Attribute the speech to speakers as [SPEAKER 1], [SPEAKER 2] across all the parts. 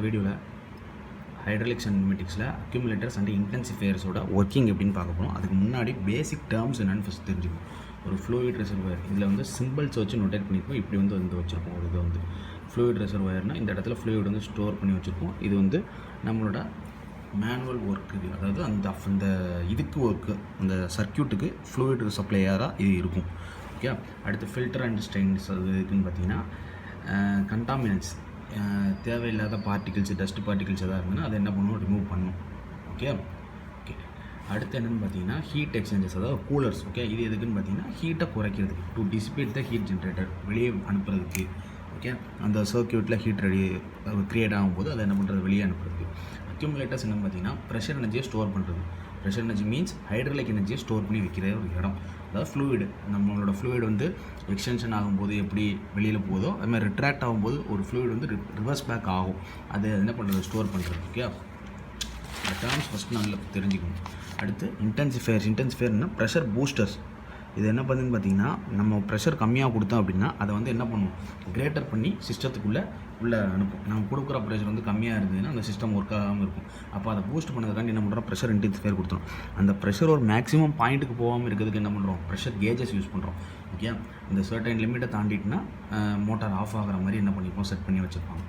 [SPEAKER 1] வீடியோவில் hydraulics and நியூமேட்டிக்ஸில் அக்யூமுலேட்டர்ஸ் and இன்டென்சிஃபையர்ஸோட working எப்படின்னு பார்க்க போகிறோம். அதுக்கு முன்னாடி பேசிக் டேர்ம்ஸ் என்னென்னு ஃபஸ்ட் தெரிஞ்சுக்கணும். ஒரு ஃப்ளூயிட் ரிசர்வாயர் இதில் வந்து சிம்பிள்ஸ் வச்சு நோட்டேட் பண்ணியிருப்போம். இப்படி வந்து வச்சுருப்போம். ஒரு இது வந்து ஃப்ளூயிட் ரிசர்வாயர்னால் இந்த இடத்துல ஃப்ளூயிட் வந்து ஸ்டோர் பண்ணி வச்சுருப்போம். இது வந்து நம்மளோட மேனுவல் ஒர்க்குக்கு, அதாவது அந்த இதுக்கு ஒர்க்கு, அந்த சர்க்கியூட்டுக்கு ஃப்ளூயிட் சப்ளையராக இது இருக்கும். ஓகே. அடுத்து ஃபில்டர் அண்ட் ஸ்ட்ரெயின்ஸ் அது இருக்குதுன்னு பார்த்தீங்கன்னா கண்டாமினன்ஸ், தேவையில்லாத பார்ட்டிகிள்ஸ், டஸ்ட் பார்ட்டிகிள்ஸ் எதாவது இருந்ததுன்னா அதை என்ன பண்ணணும், ரிமூவ் பண்ணணும். ஓகே. அடுத்து என்னென்னு பார்த்தீங்கன்னா ஹீட் எக்ஸ்சேஞ்சர்ஸ், அதாவது கூலர்ஸ். ஓகே. இது எதுக்குன்னு பார்த்தீங்கன்னா ஹீட்டை குறைக்கிறதுக்கு, to dissipate the heat generator, வெளியே அனுப்புறதுக்கு. ஓகே. அந்த சர்க்கியூட்டில் ஹீட் க்ரியேட் ஆகும்போது அதை என்ன பண்ணுறது, வெளியே அனுப்புறதுக்கு. அக்யூமுலேட்டர்ஸ் என்னென்னு பார்த்தீங்கன்னா ப்ரெஷர் எனர்ஜியை ஸ்டோர் பண்ணுறது. ப்ரெஷர் எனர்ஜி மீன்ஸ் ஹைட்ராலிக் எனர்ஜியை ஸ்டோர் பண்ணி வைக்கிற ஒரு இடம். அதாவது ஃப்ளூயிடு, நம்மளோட ஃப்ளூயிட் வந்து எக்ஸ்டென்ஷன் ஆகும்போது எப்படி வெளியில் போதோ அதுமாதிரி ரிட்ராக்ட் ஆகும்போது ஒரு ஃப்ளூயிட் வந்து ரிவர்ஸ் பேக் ஆகும். அது என்ன பண்ணுறது, ஸ்டோர் பண்ணுறது. ஓகே. இந்த டேர்ம்ஸ் ஃபஸ்ட்டு நல்லா தெரிஞ்சுக்கணும். அடுத்து இன்டென்சிஃபையர்னா ப்ரெஷர் பூஸ்டர்ஸ். இது என்ன பண்ணுதுன்னு பார்த்தீங்கன்னா, நம்ம ப்ரெஷர் கம்மியாக கொடுத்தோம் அப்படின்னா அதை வந்து என்ன பண்ணுவோம், கிரேட்டர் பண்ணி சிஸ்டத்துக்குள்ளே அனுப்பும். நம்ம கொடுக்குற ப்ரெஷர் வந்து கம்மியாக இருந்ததுன்னா அந்த சிஸ்டம் ஒர்க் ஆகாமல் இருக்கும். அப்போ அதை பூஸ்ட் பண்ணதுக்காண்டி என்ன பண்ணுறோம், ப்ரெஷர் இன்டென்சிஃபையர் கொடுத்துரும். அந்த ப்ரெஷர் ஒரு மேக்ஸிமம் பாயிண்ட்டுக்கு போகாமல் இருக்கிறதுக்கு என்ன பண்ணுறோம், ப்ரெஷர் கேஜஸ் யூஸ் பண்ணுறோம். ஓகே. இந்த சர்டைன் லிமிட்டை தாண்டிட்டுனா மோட்டார் ஆஃப் ஆகிற மாதிரி என்ன பண்ணிப்போம், செட் பண்ணி வச்சுக்கலாம்.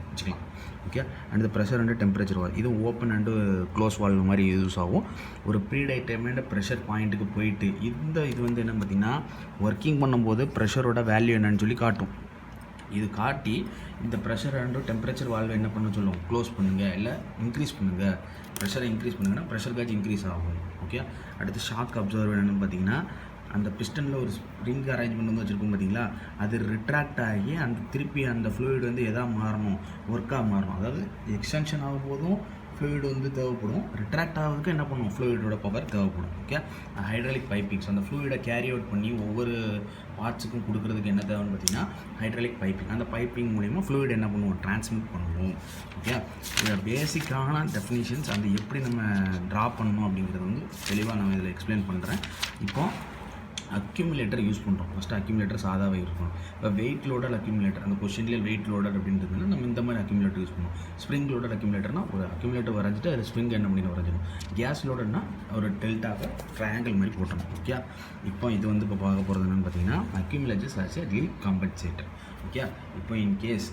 [SPEAKER 1] Okay. And pressure and temperature valve, இது ஓப்பன் அண்டு க்ளோஸ் வால்வ் மாதிரி யூஸ் ஆகும். ஒரு ப்ரீடைட்டர்மைண்ட் ப்ரெஷர் பாயிண்ட்டுக்கு போயிட்டு இது வந்து என்ன பார்த்திங்கன்னா ஒர்க்கிங் பண்ணும்போது ப்ரெஷரோட வேல்யூ என்னன்னு சொல்லி காட்டும். இது காட்டி இந்த ப்ரெஷர் அண்டு டெம்பரேச்சர் வால்வ் என்ன பண்ண சொல்லுவோம், க்ளோஸ் பண்ணுங்கள், இல்லை இன்க்ரீஸ் பண்ணுங்கள். ப்ரெஷரை இன்க்ரீஸ் பண்ணுங்கன்னா ப்ரெஷர் கேஜ் இன்க்ரீஸ் ஆகும். ஓகே. அடுத்து ஷாக் அப்சர்வர் என்னென்னு பார்த்தீங்கன்னா, அந்த பிஸ்டனில் ஒரு ஸ்ப்ரிங் அரேஞ்ச்மெண்ட் வந்து வச்சுருக்கோம் பார்த்தீங்களா, அது ரிட்ராக்ட் ஆகி திருப்பி அந்த ஃப்ளூயிட் வந்து எதாக மாறணும், ஒர்க்காக மாறணும். அதாவது எக்ஸ்டென்ஷன் ஆகும் போதும் ஃப்ளூயிட் வந்து தேவைப்படும், ரிட்ராக்ட் ஆகிறதுக்கு என்ன பண்ணும், ஃப்ளூயிடோட பவர் தேவைப்படும். ஓகே. ஹைட்ராலிக் பைப்பிங்ஸ், அந்த ஃப்ளூயிடை கேரி அவுட் பண்ணி ஒவ்வொரு பார்ட்ஸுக்கும் கொடுக்குறதுக்கு என்ன தேவைன்னு பார்த்தீங்கன்னா ஹைட்ராலிக் பைப்பிங். அந்த பைப்பிங் மூலிமா ஃப்ளூயிட் என்ன பண்ணுவோம், டிரான்ஸ்மிட் பண்ணுவோம். ஓகே. இதில் பேசிக்கான டெஃபினிஷன்ஸ் அந்த எப்படி நம்ம ட்ரா பண்ணணும் அப்படிங்கிறது வந்து தெளிவாக நான் இதில் எக்ஸ்பிளைன் பண்ணுறேன். இப்போ அக்யூமுலேட்டர் யூஸ் பண்ணுறோம். ஃபஸ்ட்டு அக்யூமுலேட்டர் சாதாவே இருக்கணும். இப்போ வெயிட் லோடர் அக்யூமுலேட்டர், அந்த கொஸ்டின்லேயே வெயிட் லோடர் அப்படின்றதுனா நம்ம இந்த மாதிரி அக்யூமுலேட்டர் யூஸ் பண்ணுவோம். ஸ்ப்ரிங் லோடர் அக்யூமுலேட்டர்னால் ஒரு அக்யூமுலேட்டர் வரைஞ்சிட்டு அதில் ஸ்ப்ரிங் என்ன பண்ணி வரைஞ்சிடும். கேஸ் லோடர்னா ஒரு டெல்டாவை ட்ரையாங்கிள் மாதிரி போட்டணும். ஓகே. இப்போ இது வந்து இப்போ பார்க்க போகிறது என்னென்னு பார்த்தீங்கன்னா accumulators as a leak compensator. Okay. இப்போ இன்கேஸ்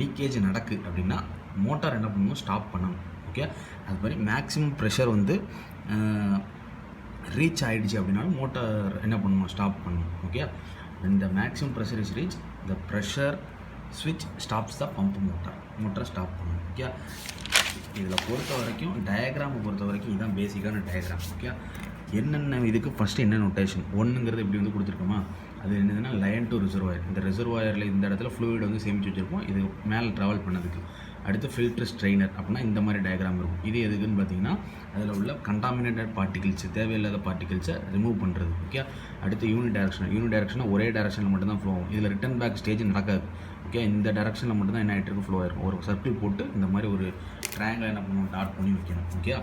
[SPEAKER 1] லீக்கேஜ் நடக்குது அப்படின்னா மோட்டார் என்ன பண்ணணும், ஸ்டாப் பண்ணணும். ஓகே. அது மாதிரி மேக்ஸிமம் ப்ரெஷர் வந்து ரீச் ஆகிடுச்சு அப்படின்னாலும் மோட்டார் என்ன பண்ணணும், ஸ்டாப் பண்ணணும். ஓகே. இந்த maximum pressure is reach, the pressure ஸ்விட்ச் stops the pump motor stop பண்ணணும். ஓகே. இதில் பொறுத்த வரைக்கும் டயக்ராமை பொறுத்த வரைக்கும் இதுதான் பேசிக்கான டயக்ராம். ஓகே. என்னென்ன இதுக்கு ஃபஸ்ட்டு என்ன நோட்டேஷன் ஒன்றுங்கிறது இப்படி வந்து கொடுத்துருக்கோமா, அது என்னதுன்னா லைன் டு ரிசர்வாயர். இந்த ரிசர்வாயரில் இந்த இடத்துல ஃப்ளூயிட் வந்து சேமித்து வச்சுருப்போம், இது மேலே ட்ராவல் பண்ணதுக்கு. அடுத்து ஃபில்டர் ஸ்ட்ரெயினர் அப்படின்னா இந்த மாதிரி டயக்ராம் இருக்கும். இது எதுக்குன்னு பார்த்தீங்கன்னா அதில் உள்ள கண்டாமினேட்டட் பார்ட்டிகிள்ஸ், தேவையில்லாத பார்ட்டிகிள்ஸை ரிமூவ் பண்ணுறது. ஓகே. அடுத்து யூனி டைரக்ஷனாக ஒரே டைரக்ஷனில் மட்டும்தான் ஃப்ளோ ஆகும். இதில் ரிட்டன் பேக் ஸ்டேஜ் நடக்காது. ஓகே. இந்த டைரக்ஷனில் மட்டும்தான் என்ன ஆகிட்டு ஃப்ளோ ஆகிருக்கும். ஒரு சர்க்கிள் போட்டு இந்த மாதிரி ஒரு ட்ரையாங்கிள் என்ன பண்ணணும், டாட் பண்ணி வைக்கணும். ஓகே.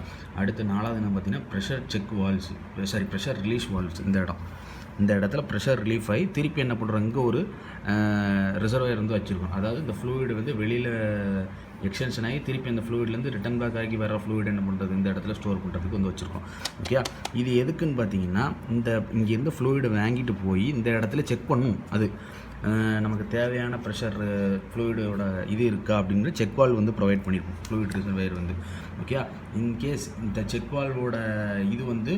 [SPEAKER 1] அடுத்து நாலாவது என்ன பார்த்தீங்கன்னா pressure check valves, pressure release valves. இந்த இடத்துல ப்ரெஷர் ரிலீஃப் ஆகி திருப்பி என்ன பண்ணுறோம், இங்கே ஒரு ரிசர்வாயர் வந்து வச்சுருக்கோம். அதாவது இந்த ஃப்ளூயிடு வந்து வெளியில் எக்ஸ்டென்ஷன் ஆகி திருப்பி அந்த ஃப்ளூயிட்லேருந்து ரிட்டன் பேக் ஆகி வர ஃப்ளூயிட் என்ன பண்ணுறது, இந்த இடத்துல ஸ்டோர் பண்ணுறதுக்கு வந்து வச்சுருக்கோம். ஓகே. இது எதுக்குன்னு பார்த்தீங்கன்னா இங்கேருந்து ஃப்ளூயிடை வாங்கிட்டு போய் இந்த இடத்துல செக் பண்ணும். அது நமக்கு தேவையான ப்ரெஷர் ஃப்ளூயிடோட இது இருக்கா அப்படிங்கிற செக் வால்வ் வந்து ப்ரொவைட் பண்ணியிருக்கோம் ஃப்ளூயிட் ரிசர்வாயர் வந்து. ஓகே. இன்கேஸ் இந்த செக் வால்வோட இது வந்து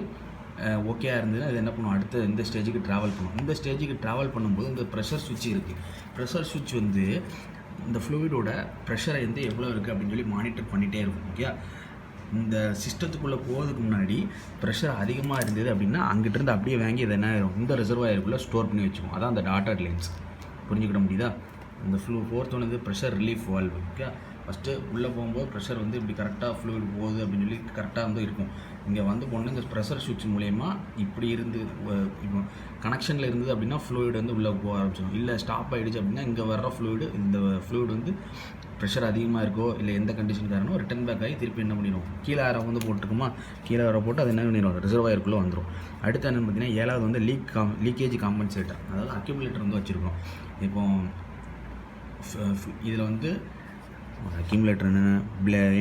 [SPEAKER 1] ஓகேயாக இருந்ததுன்னா அது என்ன பண்ணுவோம், அடுத்து இந்த ஸ்டேஜுக்கு ட்ராவல் பண்ணும். இந்த ஸ்டேஜுக்கு ட்ராவல் பண்ணும்போது இந்த ப்ரெஷர் சுவிட்ச் இருக்குது. ப்ரெஷர் சுவிட்ச் வந்து இந்த ஃப்ளூயிடோட ப்ரெஷரை வந்து எவ்வளோ இருக்குது அப்படின்னு சொல்லி மானிட்டர் பண்ணிகிட்டே இருக்கும். ஓகே. இந்த சிஸ்டத்துக்குள்ளே போகிறதுக்கு முன்னாடி ப்ரெஷர் அதிகமாக இருந்தது அப்படின்னா அங்கிட்டிருந்து அப்படியே வாங்கி இதை என்ன ஆயிரும், இந்த ரிசர்வாயருக்குள்ளே ஸ்டோர் பண்ணி வச்சுக்கோம். அதான் அந்த டாட்டட் லைன்ஸ். புரிஞ்சுக்கிட முடியுதா. இந்த ஃபோர்த் ஒன்று pressure relief valve. Okay. First உள்ளே போகும்போது ப்ரெஷர் வந்து இப்படி கரெக்டாக ஃப்ளூயிட் போகுது அப்படின்னு சொல்லி கரெக்டாக வந்து இருக்கும். இங்கே வந்து போனால் இந்த ப்ரெஷர் சுவிட்ச் மூலயமா இப்படி இருந்து இப்போ கனெக்ஷனில் இருந்தது அப்படின்னா ஃப்ளூயிட் வந்து உள்ளே போக ஆரம்பிச்சிடும். இல்லை ஸ்டாப் ஆகிடுச்சு அப்படின்னா இங்கே வர்ற ஃப்ளூயிடு, இந்த ஃப்ளூயிட் வந்து ப்ரெஷர் அதிகமாக இருக்கோ இல்லை எந்த கண்டிஷன் காரணம் ரிட்டன் பேக் ஆகி திருப்பி என்ன பண்ணிடும், கீழே ஆரை வந்து போட்டுக்குமா, கீழே ஆரை போட்டு அது என்ன பண்ணிடும், ரிசர்வாயருக்குள்ளே வந்துடும். அடுத்து என்னென்னு பார்த்தீங்கன்னா ஏழாவது வந்து லீக்கேஜ் காம்பன்சேட்டர், அதாவது அக்யூமுலேட்டர் வந்து வச்சுருக்கோம். இப்போ இதில் வந்து அக்யூமுலேட்டர்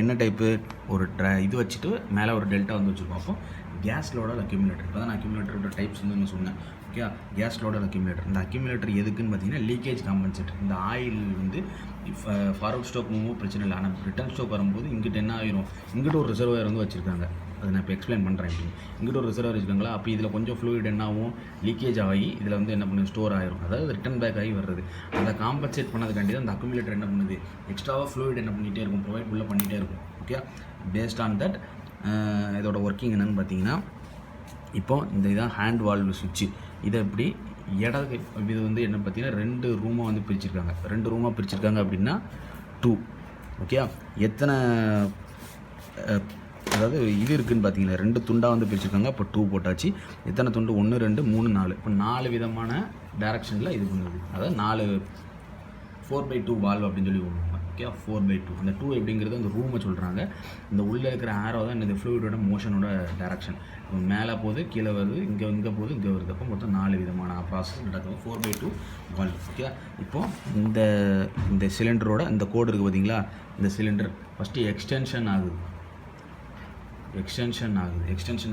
[SPEAKER 1] என்ன டைப்பு, ஒரு இது வச்சுட்டு மேலே ஒரு டெல்டா வந்து வச்சுருக்கோம். அப்போ கேஸ் லோடல் அக்யூமுலேட்டர். இப்போ தான் நான் அக்யூமுலேட்டரோட டைப்ஸ் வந்து நான் சொன்னேன். Okay, gas loaded accumulator. இந்த அக்யூமுலேட்டர் எதுக்குன்னு பார்த்தீங்கன்னா லீக்கேஜ் காம்பன்சேட்டர். இந்த ஆயில் வந்து ஃபார்வர்ட் ஸ்டோக் மூவ் பிரச்சனை இல்லை, ஆனால் ரிட்டர்ன் ஸ்டோக் வரும்போது இங்கிட்ட என்ன ஆயிரும், இங்கிட்ட ஒரு ரிசர்வாயர் வந்து வச்சுருக்காங்க. அதை நான் இப்போ எக்ஸ்பிளைன் பண்ணுறேன். இங்கிட்ட ஒரு ரிசர்வாயர் வச்சுருக்காங்களா, அப்போ இதில் கொஞ்சம் ஃப்ளூயிட் என்ன ஆகும், லீக்கேஜ் ஆகி இதில் வந்து என்ன பண்ணுது, ஸ்டோர் ஆயிரும். அதாவது ரிட்டர்ன் பேக் ஆகி வர்றது. அதை காம்பன்சேட் பண்ணதுக்காண்டி தான் அந்த அக்யூமுலேட்டர் என்ன பண்ணுது, எக்ஸ்ட்ராவாக ஃப்ளூயிட் என்ன பண்ணிகிட்டே இருக்கும், ப்ரொவைட் உள்ளே பண்ணிகிட்டே இருக்கும். ஓகே, பேஸ்ட் ஆன் தட் இதோட ஒர்க்கிங் என்னென்னு பார்த்தீங்கன்னா, இப்போ இந்த இதான் ஹேண்ட் வால்வு சுவிட்சு. இதை எப்படி இது வந்து என்ன பார்த்தீங்கன்னா 2 ரூமாக வந்து பிரிச்சிருக்காங்க. 2 ரூமாக பிரிச்சிருக்காங்க அப்படின்னா 2. ஓகே, எத்தனை அதாவது இது இருக்குதுன்னு பார்த்தீங்கன்னா 2 துண்டாக வந்து பிரிச்சிருக்காங்க. இப்போ 2 போட்டாச்சு. எத்தனை துண்டு, 1 2 3 4. இப்போ 4 விதமான டைரக்ஷனில் இது பண்ணுது. அதாவது 4/2 வால்வ் அப்படின்னு சொல்லி சொல்லுவாங்க. ஓகே, 4/2. அந்த 2 எப்படிங்கிறது அந்த ரூமை சொல்கிறாங்க. இந்த உள்ளே இருக்கிற ஆரோ தான் இந்த ஃப்ளூயிடோட மோஷனோட டைரக்ஷன். மேலே போகுது, கீழே வருது, இங்கே போகுது, இங்கே வருது. அப்போ மொத்தம் 4 விதமான ப்ராசஸ் நடக்கும். 4/2 வால்வ். ஓகே, இப்போது இந்த சிலிண்டரோட இந்த கோடு இருக்குது பார்த்தீங்களா, இந்த சிலிண்டர் ஃபஸ்ட்டு எக்ஸ்டென்ஷன்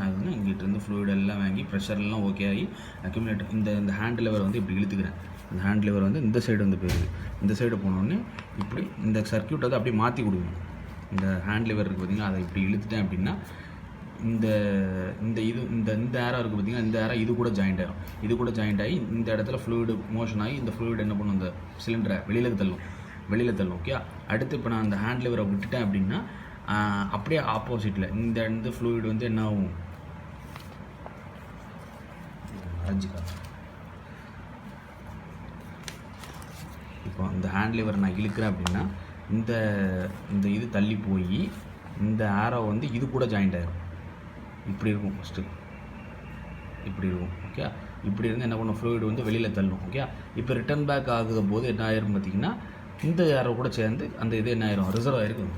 [SPEAKER 1] ஆகுதுன்னா இங்கிட்டிருந்து ஃப்ளூயிட் எல்லாம் வாங்கி ப்ரெஷர்லாம் ஓகே ஆகி அக்யூமுலேட்டர் இந்த ஹேண்ட் லெவர் வந்து இப்படி இழுத்துக்கிறேன். இந்த ஹேண்ட் லெவர் வந்து இந்த சைடு வந்து போயிடுது. இந்த சைடு போனோடனே இப்படி இந்த சர்க்யூட் வந்து அப்படியே மாற்றி கொடுக்கணும். இந்த ஹேண்ட் லெவர் இருக்குது பார்த்திங்கன்னா, அதை இப்படி இழுத்துட்டேன் அப்படின்னா இந்த ஏரோ இருக்குது பார்த்திங்கன்னா, இந்த ஏரோ இது கூட ஜாயிண்ட் ஆகும். இது கூட ஜாயிண்ட் ஆகி இந்த இடத்துல ஃப்ளூயிடு மோஷன் ஆகி இந்த ஃப்ளூயிட் என்ன பண்ணும், இந்த சிலிண்டரை வெளியில் தள்ளும். ஓகே, அடுத்து இப்போ நான் அந்த ஹேண்ட் லெவரை விட்டுட்டேன் அப்படின்னா அப்படியே ஆப்போசிட்டில் இந்த ஃப்ளூயிட் வந்து என்ன ஆகும், இப்போ இந்த ஹேண்ட் லிவர் நான் இழுக்கிறேன் அப்படின்னா இந்த இது தள்ளி போய் இந்த ஆரோ வந்து இது கூட ஜாயிண்ட் ஆகிடும். இப்படி இருக்கும் ஃபஸ்ட்டு, இப்படி இருக்கும். ஓகே, இப்படி இருந்து என்ன பண்ணும், ஃப்ளூயிட் வந்து வெளியில் தள்ளும். ஓகே, இப்போ ரிட்டர்ன் பேக் ஆகுத போது என்ன ஆயிரும் பார்த்தீங்கன்னா, இந்த ஆரோ கூட சேர்ந்து அந்த இது என்ன ஆயிரும், ரிசர்வ் ஆயிருக்கு.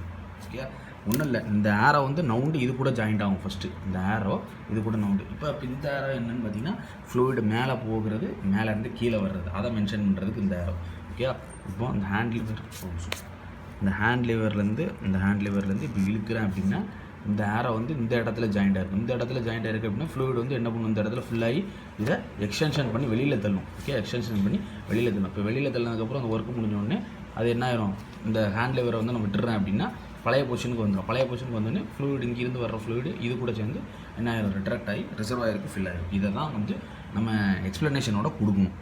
[SPEAKER 1] ஓகே, ஒன்றும் இல்லை, இந்த ஆரோ வந்து நவுண்டு இது கூட ஜாயிண்ட் ஆகும். ஃபஸ்ட்டு இந்த ஆரோ இது கூட நவுண்டு. இப்போ இந்த ஆரோ என்னென்னு பார்த்தீங்கன்னா ஃப்ளூயிட் மேலே போகிறது, மேலேருந்து கீழே வர்றது, அதை மென்ஷன் பண்ணுறதுக்கு இந்த ஆரோ. ஓகே, இப்போ இந்த ஹேண்ட் லிவர்லேருந்து இப்போ இழுக்கிறேன் அப்படின்னா இந்த ஆரோ வந்து இந்த இடத்துல ஜாயிண்ட் ஆகிருக்கும். இந்த இடத்துல ஜாயிண்ட் ஆகிருக்கு அப்படின்னா ஃப்ளூயிட் வந்து என்ன பண்ணும், இந்த இடத்துல ஃபுல்லாகி இதை எக்ஸ்டென்ஷன் பண்ணி வெளியில் தள்ளும். ஓகே, எக்ஸ்டென்ஷன் பண்ணி வெளியில் தள்ளும். இப்போ வெளியில் தள்ளினதுக்கப்புறம் அந்த ஒர்க்கு முடிஞ்சோடனே அது என்ன ஆயிரும், இந்த ஹேண்ட் லிவரை வந்து நான் விட்டுறேன் அப்படின்னா பழைய பொசிஷனுக்கு வந்துடும். பழைய பொசிஷனுக்கு வந்தோடனே ஃப்ளூயிட் இங்கேருந்து வர்ற ஃப்ளூயிடு இது கூட சேர்ந்து என்ன ஆயிரும், ரிட்ராக்ட் ஆகி ரிசர்வாயருக்கு ஃபில் ஆகிடும். இதை தான் வந்து நம்ம எக்ஸ்ப்ளனேஷனோட கொடுக்கணும்.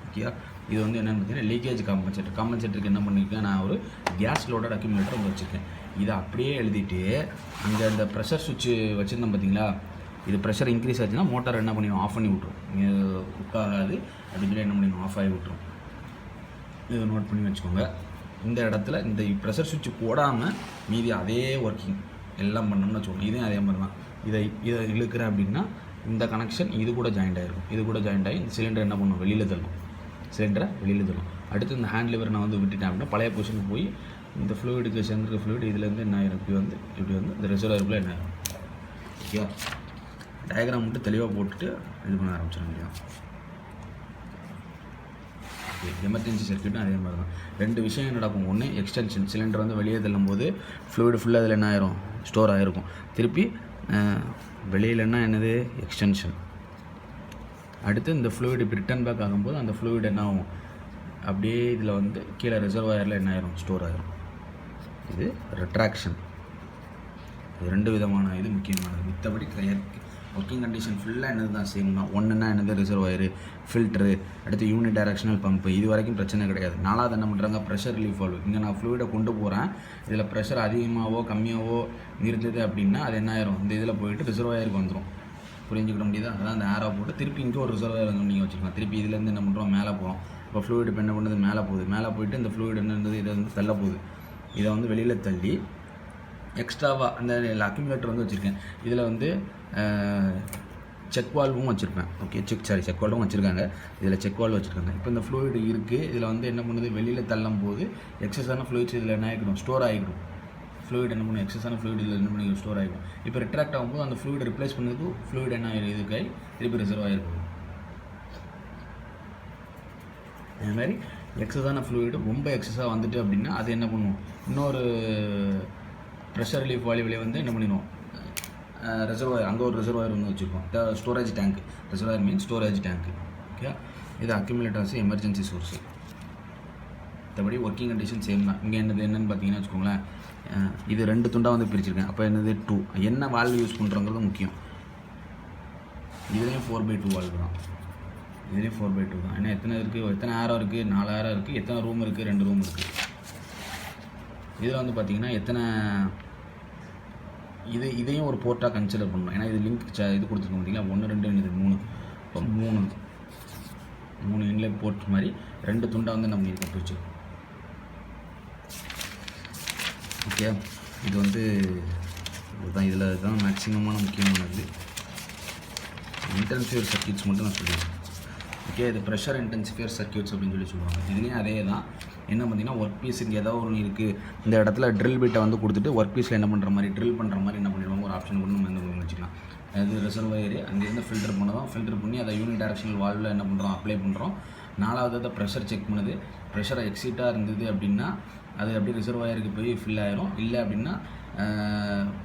[SPEAKER 1] ஓகே, இது வந்து என்னென்னு பார்த்தீங்கன்னா லீக்கேஜ் காம்பன்சேட்டருக்கு என்ன பண்ணியிருக்கேன், நான் ஒரு கேஸ் லோடட் அக்யூமுலேட்டர் வந்து வச்சுருக்கேன். இதை அப்படியே எழுதிட்டு அங்கே இந்த ப்ரெஷர் சுவிட்சு வச்சுருந்தோம் பார்த்தீங்களா, இது ப்ரெஷர் இன்க்ரீஸ் ஆச்சுன்னா மோட்டார் என்ன பண்ணிடும், ஆஃப் பண்ணி விட்ரும். இங்கே உட்காராது அப்படின்னு சொல்லி என்ன பண்ணிடும், ஆஃப் ஆகி விட்ரும். இதை நோட் பண்ணி வச்சுக்கோங்க. இந்த இடத்துல இந்த ப்ரெஷர் சுவிட்ச் போடாமல் மீதி அதே ஒர்க்கிங் எல்லாம் பண்ணோம்னு வச்சுக்கோங்க. இதே அதே மாதிரி தான். இதை இழுக்கிறேன் அப்படின்னா இந்த கனெக்ஷன் இது கூட ஜாயிண்ட் ஆகிருக்கும். இது கூட ஜாயிண்ட் ஆகி இந்த சிலிண்டர் என்ன பண்ணும், வெளியில் தள்ளும். அடுத்து இந்த ஹேண்ட் லிவர் நான் வந்து விட்டுட்டேன் அப்படின்னா பழைய பொசிஷனுக்கு போய் இந்த ஃப்ளூயிடுக்கு சேர்ந்துருக்க ஃப்ளூயிட் இதுலேருந்து என்ன ஆயிரும், இப்படி வந்து இந்த ரிசர்வாயருக்குள்ளே என்ன ஆயிரும். ஓகே, டயக்ராம் மட்டும் தெளிவாக போட்டுட்டு இது பண்ண ஆரம்பிச்சிட முடியும். எமர்ஜென்சி சர்க்யூட்டும் அதே மாதிரி தான். 2 விஷயம் நடக்கும். ஒன்று எக்ஸ்டென்ஷன், சிலிண்டர் வந்து வெளியே தள்ளும் போது ஃப்ளூயிடு ஃபுல்லாக அதில் என்ன ஆயிரும், ஸ்டோர் ஆகிருக்கும். திருப்பி வெளியிலன்னா என்னது, எக்ஸ்டென்ஷன். அடுத்து இந்த ஃப்ளூயிட் இப்போ ரிட்டர்ன் பேக் ஆகும்போது அந்த ஃப்ளூயிட் என்ன ஆகும், அப்படியே இதில் வந்து கீழே ரிசர்வாயரில் என்ன ஆயிரும், ஸ்டோர் ஆகிரும். இது ரிட்ராக்ஷன். இது 2 விதமான இது முக்கியமானது. மித்தபடி ஒர்க்கிங் கண்டிஷன் ஃபுல்லாக என்னது தான் சேம் தான். ஒன்றுன்னா என்னது, ரிசர்வாயரு, ஃபில்ட்ரு, அடுத்து யூனி டைரக்ஷனல் பம்பு. இது வரைக்கும் பிரச்சனை கிடையாது. 4வது என்ன பண்ணுறாங்க, ப்ரெஷர் ரிலீஃப் வால்வு. இங்கே நான் ஃப்ளூயிடை கொண்டு போகிறேன், இதில் ப்ரெஷர் அதிகமாகவோ கம்மியாகவோ இருந்தது அப்படின்னா அது என்ன ஆயிரும், இந்த இதில் போயிட்டு ரிசர்வாயருக்கு வந்துடும். புரிஞ்சுக்கிட முடியுதா? அதான் அந்த ஆரோ போட்டு திருப்பி இங்கே ஒரு ரிசர்வாயர் வந்து நீங்கள் வச்சுக்கலாம். திருப்பி இதுலேருந்து என்ன பண்ணுறோம், மேலே போகிறோம். இப்போ ஃப்ளூயிட் இப்போ என்ன பண்ணுறது, மேலே போயிட்டு இந்த ஃப்ளூயிட் என்ன இருந்தது, இதை வந்து தள்ள போகுது. இதை வந்து வெளியில் தள்ளி எக்ஸ்ட்ராவாக அந்த அக்யூமுலேட்டர் வந்து வச்சுருக்கேன். இதில் வந்து செக் வால்வும் வச்சுருப்பேன். ஓகே, செக் வால்வும் வச்சுருக்காங்க. இதில் செக் வால்வ் வச்சுருக்காங்க. இப்போ இந்த ஃப்ளூயிட் இருக்குது, இதில் வந்து என்ன பண்ணுது, வெளியில் தள்ளும் போது எக்ஸஸான ஃப்ளூயிட்ஸ் இதில் என்ன ஆகிடும், ஸ்டோர் ஆகிடும். ஃப்ளூயிட் என்ன பண்ணும், எக்ஸஸான ஃப்ளூயிட் இதில் என்ன பண்ணி ஸ்டோர் ஆகிடும். இப்போ ரிட்ராக்ட் ஆகும்போது அந்த ஃப்ளூயிட் ரிப்ளேஸ் பண்ணதுக்கு ஃப்ளூயிட் என்ன ஆகிடும், இதுக்காய் திருப்பி ரிசர்வ் ஆகிருக்கும். அதேமாதிரி எக்ஸஸான ஃப்ளூயிடு ரொம்ப எக்ஸஸாக வந்துட்டு அப்படின்னா அது என்ன பண்ணுவோம், இன்னொரு ப்ரெஷர் ரிலீஃப் வால்வுலே வந்து என்ன பண்ணிடுவோம், ரிசர்வாயர், அங்கே ஒரு ரிசர்வாயர் வந்து வச்சுருக்கோம், storage tank. Reservoir means storage tank. Okay, இது அக்யூமுலேட்டர்ஸ் எமர்ஜென்சி சோர்ஸு. மற்றபடி ஒர்க்கிங் கண்டிஷன் சேம் தான். இங்கே என்னென்னு பார்த்தீங்கன்னா வச்சுக்கோங்களேன், இது 2 துண்டாக வந்து பிரிச்சிருக்கேன். அப்போ என்னது 2, என்ன வால்வு யூஸ் பண்ணுறோங்கிறது முக்கியம். இதுலேயும் 4/2 வால்வு தான், இதுலேயும் 4/2 தான். ஏன்னா எத்தனை இருக்குது, எத்தனை ஆரோ இருக்குது, 4 ஆரோ இருக்குது, எத்தனை ரூம் இருக்குது, 2 ரூம் இருக்குது. இதில் வந்து பார்த்திங்கன்னா எத்தனை, இதையும் ஒரு போர்ட்டாக கன்சிடர் பண்ணணும். ஏன்னா இது லிங்க் இது கொடுத்துருக்கோம் பார்த்தீங்களா, 1 2 3. இப்போ 3 இன்லெட் போர்ட் மாதிரி 2 துண்டாக வந்து நம்ம இருக்க போச்சு. ஓகே, இது வந்து இதுதான், இதில் தான் மேக்ஸிமமான முக்கியமானது. இன்டென்சிஃபையர் சர்க்யூட்ஸ் மட்டும் நான் சொல்லிடுறேன். ஓகே, இது ப்ரெஷர் இன்டென்சிஃபையர் சர்க்யூட்ஸ் அப்படின்னு சொல்லுவாங்க. இதுலேயும் அதே தான். என்ன பார்த்தீங்கன்னா, ஒர்க் பீஸுக்கு ஏதோ ஒன்று இருக்குது, இந்த இடத்துல ட்ரில் பிட்டை வந்து கொடுத்துட்டு ஒர்க் பீஸில் என்ன பண்ணுற மாதிரி, ட்ரில் பண்ணுற மாதிரி என்ன பண்ணிடுவாங்க, ஒரு ஆப்ஷன் கூட நம்ம வந்து வச்சுக்கலாம். அது ரிசர்வாயர், அங்கேருந்து ஃபில்டர் பண்ணதும், ஃபில்டர் பண்ணி அதை யூனிட் டைரக்ஷனல் வால்வில் என்ன பண்ணுறோம், அப்ளை பண்ணுறோம். 4வது அதை ப்ரெஷர் செக் பண்ணுது. ப்ரெஷர் எக்ஸிட்டாக இருந்தது அப்படின்னா அது அப்படியே ரிசர்வாயருக்கு போய் ஃபில் ஆயிரும். இல்லை அப்படின்னா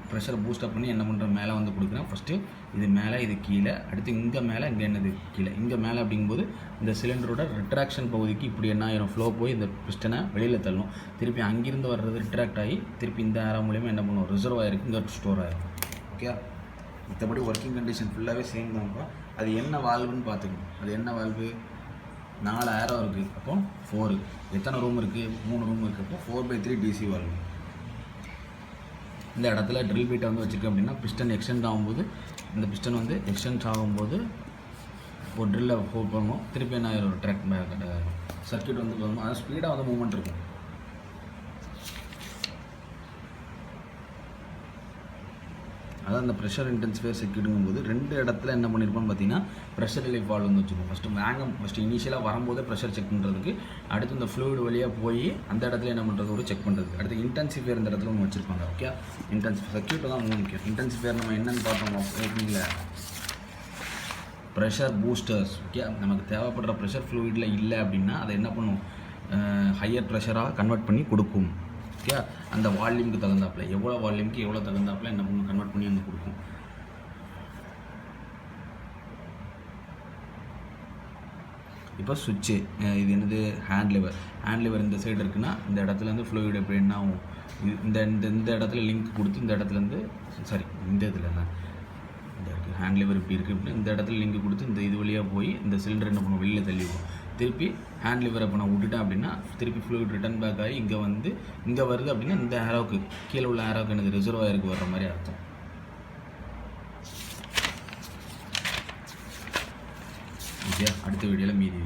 [SPEAKER 1] ப்ரெஷரை பூஸ்டப் பண்ணி என்ன பண்ணுற, மேலே வந்து கொடுக்குறேன். ஃபஸ்ட்டு இது மேலே, இது கீழே, அடுத்து இங்கே மேலே, இங்கே என்னது கீழே. இங்கே மேலே அப்படிங்கும்போது இந்த சிலிண்டரோட ரிட்ராக்ஷன் பகுதிக்கு இப்படி என்ன ஆயிரும், ஃப்ளோ போய் இந்த பிஸ்டனை வெளியில் தள்ளும். திருப்பி அங்கிருந்து வர்றது ரிட்ராக்ட் ஆகி திருப்பி இந்த ஆரோ மூலியமாக என்ன பண்ணுவோம், ரிசர்வாயருக்கு இங்கே ஸ்டோர் ஆகிரும். ஓகே, மற்றபடி ஒர்க்கிங் கண்டிஷன் ஃபுல்லாகவே சேம் தான்ப்பா. அது என்ன வால்வுன்னு பார்த்துக்கணும். அது என்ன வால்வு, 4 ஆரோ இருக்குது, அப்போ 4. எத்தனை ரூம் இருக்குது, 3 ரூம் இருக்குது, அப்போ 4/3 டிசி வால்வு. இந்த இடத்துல ட்ரில் பீட்டை வந்து வச்சுருக்கேன் அப்படின்னா பிஸ்டன் எக்ஸ்டெண்ட் ஆகும்போது, இந்த பிஸ்டன் வந்து எக்ஸ்டெண்ட் ஆகும்போது ஒரு ட்ரில்லை ஹோல்ட் பண்ணுவோம். திருப்பி என்ன ஒரு ட்ராக் சர்க்யூட் வந்து பண்ணுவோம். அது ஸ்பீடாக வந்து மூவ்மெண்ட் இருக்கும். அதான் அந்த ப்ரெஷர் இன்டென்சிஃபையர் சர்க்யூட்டுங்கும்போது 2 இடத்துல என்ன பண்ணியிருப்போம்னு பார்த்தீங்கன்னா ப்ரெஷர் ரிலீஃப் வால்வு வந்து வச்சுருக்கோம். ஃபஸ்ட்டு இனிஷியலாக வரும்போதே ப்ரெஷர் செக் பண்ணுறதுக்கு, அடுத்து இந்த ஃப்ளூயிட் வழியாக போய் அந்த இடத்துல என்ன பண்ணுறது, ஒரு செக் பண்ணுறதுக்கு, அடுத்து இன்டென்சிஃபையர் இந்த இடத்துல ஒன்று வச்சுருப்பாங்க. ஓகே, இன்டென்சிஃபை சர்க்யூட்டு தான் முக்கியம். இன்டென்சிஃபையர் நம்ம என்னென்னு பார்த்தோம் ஓகேங்களா, ப்ரெஷர் பூஸ்டர்ஸ். ஓகே, நமக்கு தேவைப்படுற ப்ரெஷர் ஃப்ளூயிடில் இல்லை அப்படின்னா அதை என்ன பண்ணும், ஹையர் ப்ரெஷராக கன்வெர்ட் பண்ணி கொடுக்கும். ஓகே, அந்த வால்யூமுக்கு தகுந்தாப்பில், எவ்வளோ வால்யூமுக்கு எவ்வளோ தகுந்தாப்பில் என்ன பண்ணும், கன்வெர்ட் பண்ணி அங்கே கொடுக்கும். இப்போ சுவிட்சு, இது என்னது, ஹேண்ட் லிவர் இந்த சைடு இருக்குன்னா இந்த இடத்துலேருந்து ஃப்ளூயிட் எப்படி என்ன ஆகும், இந்த இடத்துல லிங்க் கொடுத்து இந்த இடத்துலேருந்து இந்த இதில் இந்த இருக்குது ஹேண்ட் லிவர் இப்படி இருக்குது இப்படி இந்த இடத்துல லிங்க் கொடுத்து இந்த இது வழியாக போய் இந்த சிலிண்டர் என்ன பண்ணுவோம், வெளியில் தள்ளிடுவோம். திருப்பி ஹேண்ட் லிவரை இப்போ நான் விட்டுட்டேன் அப்படின்னா திருப்பி ஃப்ளூயிட் ரிட்டர்ன் பேக் ஆகி இங்கே வருது அப்படின்னா இந்த ஆரோவுக்கு கீழே உள்ள ஆரோவுக்கு எனது ரிசர்வாயருக்கு வர்ற மாதிரி அர்த்தம். ஓகே, அடுத்த வீடியோவில் மீதி